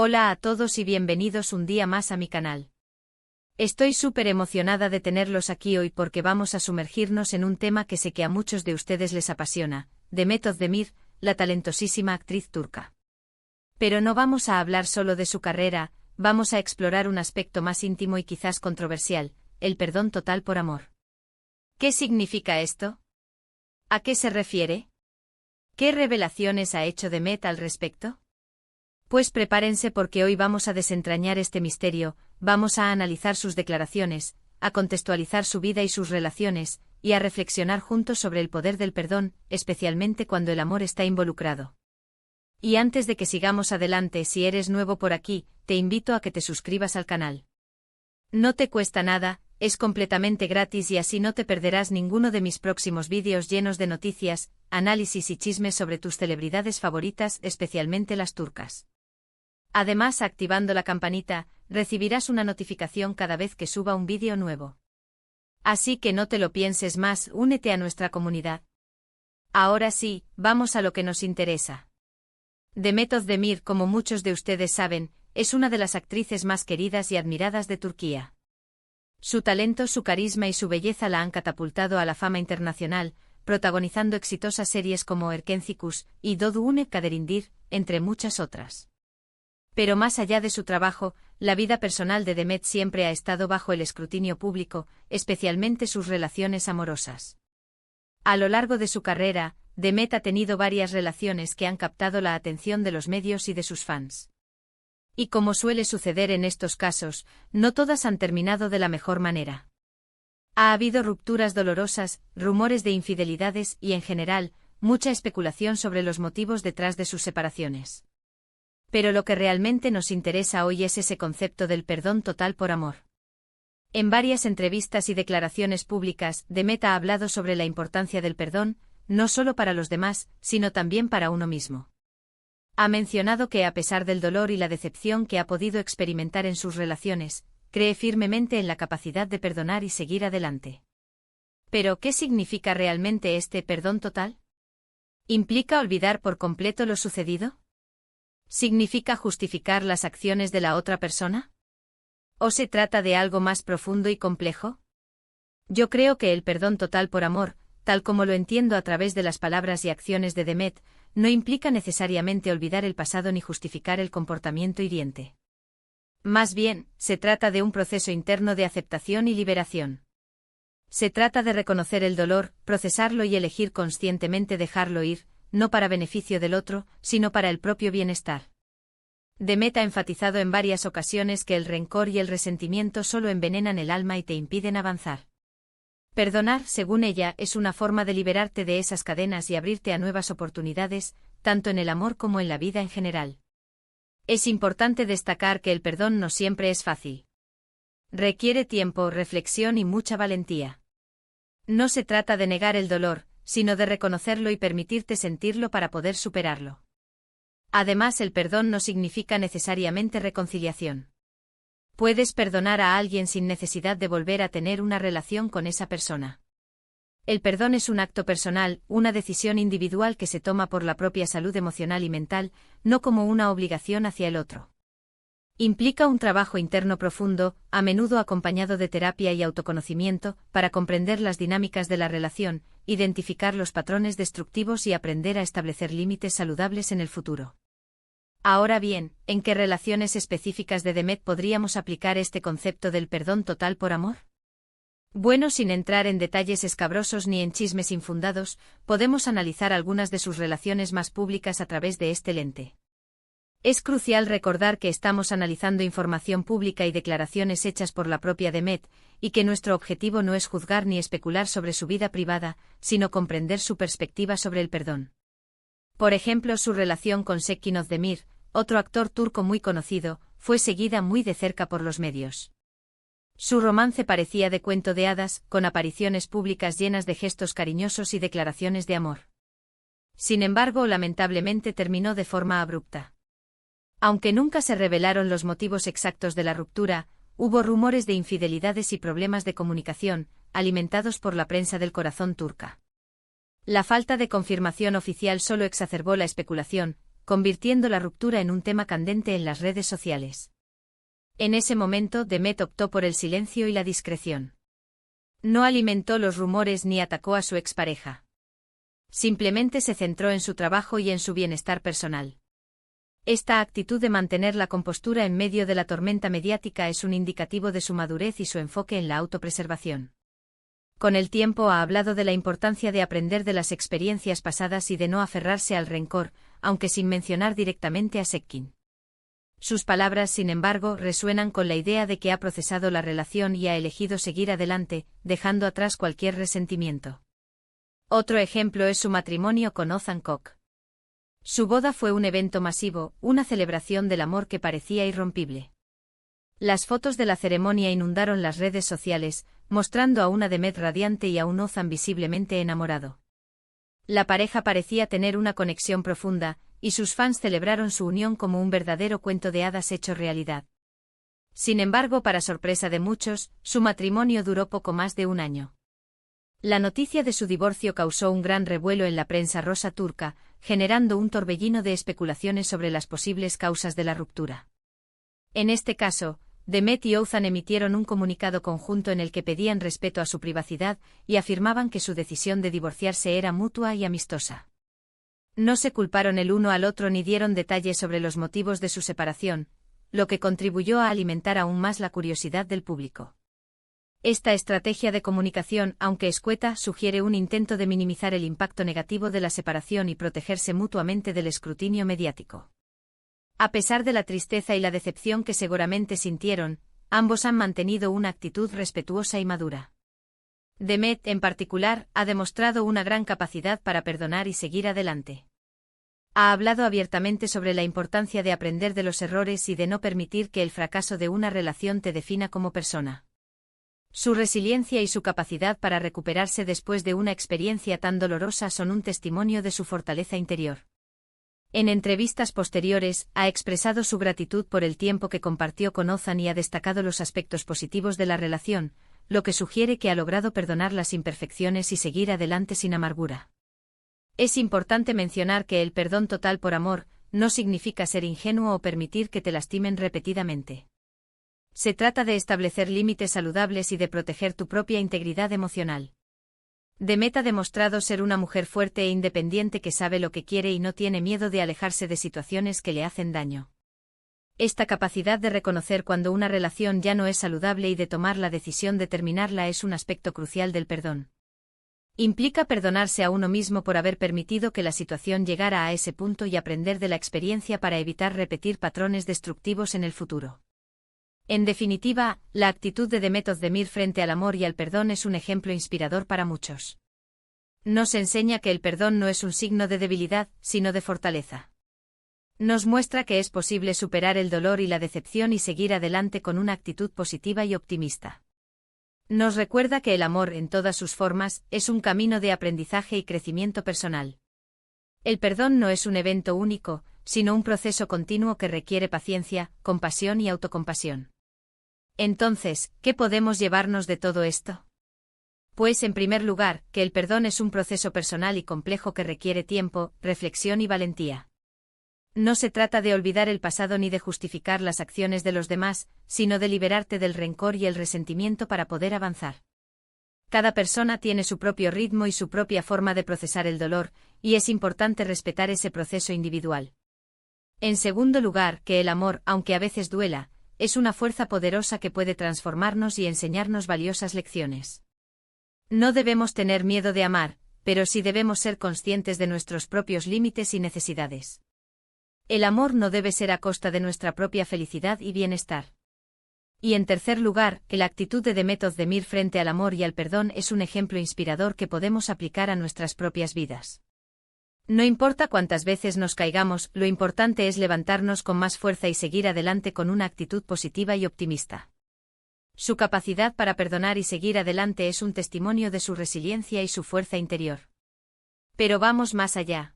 Hola a todos y bienvenidos un día más a mi canal. Estoy súper emocionada de tenerlos aquí hoy porque vamos a sumergirnos en un tema que sé que a muchos de ustedes les apasiona, Demet Özdemir, la talentosísima actriz turca. Pero no vamos a hablar solo de su carrera, vamos a explorar un aspecto más íntimo y quizás controversial, el perdón total por amor. ¿Qué significa esto? ¿A qué se refiere? ¿Qué revelaciones ha hecho Demet al respecto? Pues prepárense porque hoy vamos a desentrañar este misterio, vamos a analizar sus declaraciones, a contextualizar su vida y sus relaciones, y a reflexionar juntos sobre el poder del perdón, especialmente cuando el amor está involucrado. Y antes de que sigamos adelante, si eres nuevo por aquí, te invito a que te suscribas al canal. No te cuesta nada, es completamente gratis y así no te perderás ninguno de mis próximos vídeos llenos de noticias, análisis y chismes sobre tus celebridades favoritas, especialmente las turcas. Además, activando la campanita, recibirás una notificación cada vez que suba un vídeo nuevo. Así que no te lo pienses más, únete a nuestra comunidad. Ahora sí, vamos a lo que nos interesa. Demet Özdemir, como muchos de ustedes saben, es una de las actrices más queridas y admiradas de Turquía. Su talento, su carisma y su belleza la han catapultado a la fama internacional, protagonizando exitosas series como Erkencikus y Doğduğune Kaderindir, entre muchas otras. Pero más allá de su trabajo, la vida personal de Demet siempre ha estado bajo el escrutinio público, especialmente sus relaciones amorosas. A lo largo de su carrera, Demet ha tenido varias relaciones que han captado la atención de los medios y de sus fans. Y como suele suceder en estos casos, no todas han terminado de la mejor manera. Ha habido rupturas dolorosas, rumores de infidelidades y, en general, mucha especulación sobre los motivos detrás de sus separaciones. Pero lo que realmente nos interesa hoy es ese concepto del perdón total por amor. En varias entrevistas y declaraciones públicas, Demet ha hablado sobre la importancia del perdón, no solo para los demás, sino también para uno mismo. Ha mencionado que a pesar del dolor y la decepción que ha podido experimentar en sus relaciones, cree firmemente en la capacidad de perdonar y seguir adelante. ¿Pero qué significa realmente este perdón total? ¿Implica olvidar por completo lo sucedido? ¿Significa justificar las acciones de la otra persona? ¿O se trata de algo más profundo y complejo? Yo creo que el perdón total por amor, tal como lo entiendo a través de las palabras y acciones de Demet, no implica necesariamente olvidar el pasado ni justificar el comportamiento hiriente. Más bien, se trata de un proceso interno de aceptación y liberación. Se trata de reconocer el dolor, procesarlo y elegir conscientemente dejarlo ir, no para beneficio del otro, sino para el propio bienestar. Demet ha enfatizado en varias ocasiones que el rencor y el resentimiento solo envenenan el alma y te impiden avanzar. Perdonar, según ella, es una forma de liberarte de esas cadenas y abrirte a nuevas oportunidades, tanto en el amor como en la vida en general. Es importante destacar que el perdón no siempre es fácil. Requiere tiempo, reflexión y mucha valentía. No se trata de negar el dolor, sino de reconocerlo y permitirte sentirlo para poder superarlo. Además, el perdón no significa necesariamente reconciliación. Puedes perdonar a alguien sin necesidad de volver a tener una relación con esa persona. El perdón es un acto personal, una decisión individual que se toma por la propia salud emocional y mental, no como una obligación hacia el otro. Implica un trabajo interno profundo, a menudo acompañado de terapia y autoconocimiento, para comprender las dinámicas de la relación, identificar los patrones destructivos y aprender a establecer límites saludables en el futuro. Ahora bien, ¿en qué relaciones específicas de Demet podríamos aplicar este concepto del perdón total por amor? Bueno, sin entrar en detalles escabrosos ni en chismes infundados, podemos analizar algunas de sus relaciones más públicas a través de este lente. Es crucial recordar que estamos analizando información pública y declaraciones hechas por la propia Demet, y que nuestro objetivo no es juzgar ni especular sobre su vida privada, sino comprender su perspectiva sobre el perdón. Por ejemplo, su relación con Sekin Özdemir, otro actor turco muy conocido, fue seguida muy de cerca por los medios. Su romance parecía de cuento de hadas, con apariciones públicas llenas de gestos cariñosos y declaraciones de amor. Sin embargo, lamentablemente terminó de forma abrupta. Aunque nunca se revelaron los motivos exactos de la ruptura, hubo rumores de infidelidades y problemas de comunicación, alimentados por la prensa del corazón turca. La falta de confirmación oficial solo exacerbó la especulación, convirtiendo la ruptura en un tema candente en las redes sociales. En ese momento, Demet optó por el silencio y la discreción. No alimentó los rumores ni atacó a su expareja. Simplemente se centró en su trabajo y en su bienestar personal. Esta actitud de mantener la compostura en medio de la tormenta mediática es un indicativo de su madurez y su enfoque en la autopreservación. Con el tiempo ha hablado de la importancia de aprender de las experiencias pasadas y de no aferrarse al rencor, aunque sin mencionar directamente a Seckin. Sus palabras, sin embargo, resuenan con la idea de que ha procesado la relación y ha elegido seguir adelante, dejando atrás cualquier resentimiento. Otro ejemplo es su matrimonio con Ozan Koc. Su boda fue un evento masivo, una celebración del amor que parecía irrompible. Las fotos de la ceremonia inundaron las redes sociales, mostrando a una Demet radiante y a un Ozan visiblemente enamorado. La pareja parecía tener una conexión profunda, y sus fans celebraron su unión como un verdadero cuento de hadas hecho realidad. Sin embargo, para sorpresa de muchos, su matrimonio duró poco más de un año. La noticia de su divorcio causó un gran revuelo en la prensa rosa turca, generando un torbellino de especulaciones sobre las posibles causas de la ruptura. En este caso, Demet y Ozan emitieron un comunicado conjunto en el que pedían respeto a su privacidad y afirmaban que su decisión de divorciarse era mutua y amistosa. No se culparon el uno al otro ni dieron detalles sobre los motivos de su separación, lo que contribuyó a alimentar aún más la curiosidad del público. Esta estrategia de comunicación, aunque escueta, sugiere un intento de minimizar el impacto negativo de la separación y protegerse mutuamente del escrutinio mediático. A pesar de la tristeza y la decepción que seguramente sintieron, ambos han mantenido una actitud respetuosa y madura. Demet, en particular, ha demostrado una gran capacidad para perdonar y seguir adelante. Ha hablado abiertamente sobre la importancia de aprender de los errores y de no permitir que el fracaso de una relación te defina como persona. Su resiliencia y su capacidad para recuperarse después de una experiencia tan dolorosa son un testimonio de su fortaleza interior. En entrevistas posteriores, ha expresado su gratitud por el tiempo que compartió con Ozan y ha destacado los aspectos positivos de la relación, lo que sugiere que ha logrado perdonar las imperfecciones y seguir adelante sin amargura. Es importante mencionar que el perdón total por amor no significa ser ingenuo o permitir que te lastimen repetidamente. Se trata de establecer límites saludables y de proteger tu propia integridad emocional. Demet ha demostrado ser una mujer fuerte e independiente que sabe lo que quiere y no tiene miedo de alejarse de situaciones que le hacen daño. Esta capacidad de reconocer cuando una relación ya no es saludable y de tomar la decisión de terminarla es un aspecto crucial del perdón. Implica perdonarse a uno mismo por haber permitido que la situación llegara a ese punto y aprender de la experiencia para evitar repetir patrones destructivos en el futuro. En definitiva, la actitud de Demet Özdemir frente al amor y al perdón es un ejemplo inspirador para muchos. Nos enseña que el perdón no es un signo de debilidad, sino de fortaleza. Nos muestra que es posible superar el dolor y la decepción y seguir adelante con una actitud positiva y optimista. Nos recuerda que el amor, en todas sus formas, es un camino de aprendizaje y crecimiento personal. El perdón no es un evento único, sino un proceso continuo que requiere paciencia, compasión y autocompasión. Entonces, ¿qué podemos llevarnos de todo esto? Pues, en primer lugar, que el perdón es un proceso personal y complejo que requiere tiempo, reflexión y valentía. No se trata de olvidar el pasado ni de justificar las acciones de los demás, sino de liberarte del rencor y el resentimiento para poder avanzar. Cada persona tiene su propio ritmo y su propia forma de procesar el dolor, y es importante respetar ese proceso individual. En segundo lugar, que el amor, aunque a veces duela, es una fuerza poderosa que puede transformarnos y enseñarnos valiosas lecciones. No debemos tener miedo de amar, pero sí debemos ser conscientes de nuestros propios límites y necesidades. El amor no debe ser a costa de nuestra propia felicidad y bienestar. Y en tercer lugar, que la actitud de Demet Özdemir frente al amor y al perdón es un ejemplo inspirador que podemos aplicar a nuestras propias vidas. No importa cuántas veces nos caigamos, lo importante es levantarnos con más fuerza y seguir adelante con una actitud positiva y optimista. Su capacidad para perdonar y seguir adelante es un testimonio de su resiliencia y su fuerza interior. Pero vamos más allá.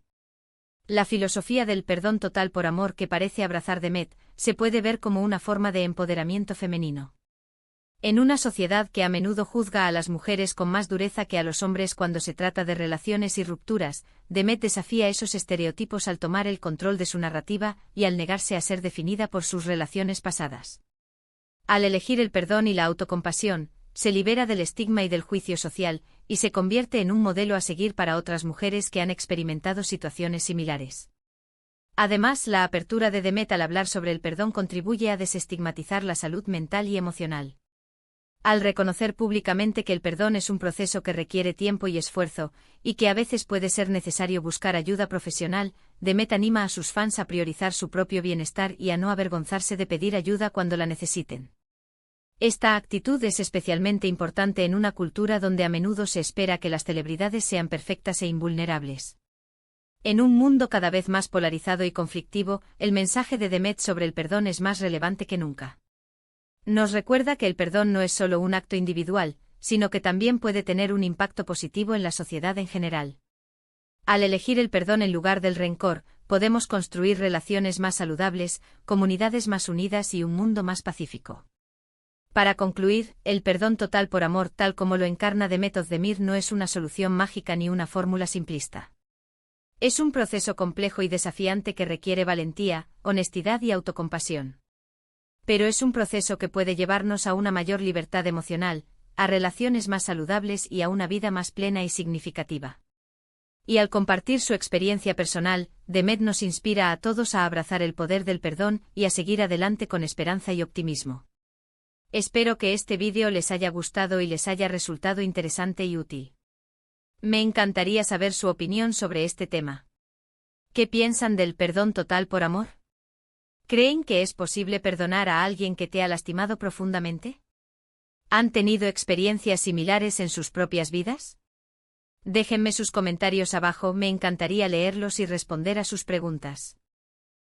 La filosofía del perdón total por amor que parece abrazar Demet se puede ver como una forma de empoderamiento femenino. En una sociedad que a menudo juzga a las mujeres con más dureza que a los hombres cuando se trata de relaciones y rupturas, Demet desafía esos estereotipos al tomar el control de su narrativa y al negarse a ser definida por sus relaciones pasadas. Al elegir el perdón y la autocompasión, se libera del estigma y del juicio social, y se convierte en un modelo a seguir para otras mujeres que han experimentado situaciones similares. Además, la apertura de Demet al hablar sobre el perdón contribuye a desestigmatizar la salud mental y emocional. Al reconocer públicamente que el perdón es un proceso que requiere tiempo y esfuerzo, y que a veces puede ser necesario buscar ayuda profesional, Demet anima a sus fans a priorizar su propio bienestar y a no avergonzarse de pedir ayuda cuando la necesiten. Esta actitud es especialmente importante en una cultura donde a menudo se espera que las celebridades sean perfectas e invulnerables. En un mundo cada vez más polarizado y conflictivo, el mensaje de Demet sobre el perdón es más relevante que nunca. Nos recuerda que el perdón no es solo un acto individual, sino que también puede tener un impacto positivo en la sociedad en general. Al elegir el perdón en lugar del rencor, podemos construir relaciones más saludables, comunidades más unidas y un mundo más pacífico. Para concluir, el perdón total por amor tal como lo encarna Demet Özdemir no es una solución mágica ni una fórmula simplista. Es un proceso complejo y desafiante que requiere valentía, honestidad y autocompasión. Pero es un proceso que puede llevarnos a una mayor libertad emocional, a relaciones más saludables y a una vida más plena y significativa. Y al compartir su experiencia personal, Demet nos inspira a todos a abrazar el poder del perdón y a seguir adelante con esperanza y optimismo. Espero que este vídeo les haya gustado y les haya resultado interesante y útil. Me encantaría saber su opinión sobre este tema. ¿Qué piensan del perdón total por amor? ¿Creen que es posible perdonar a alguien que te ha lastimado profundamente? ¿Han tenido experiencias similares en sus propias vidas? Déjenme sus comentarios abajo, me encantaría leerlos y responder a sus preguntas.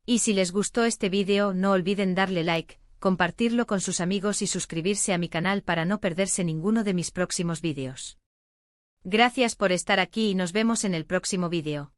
Y si les gustó este vídeo, no olviden darle like, compartirlo con sus amigos y suscribirse a mi canal para no perderse ninguno de mis próximos vídeos. Gracias por estar aquí y nos vemos en el próximo vídeo.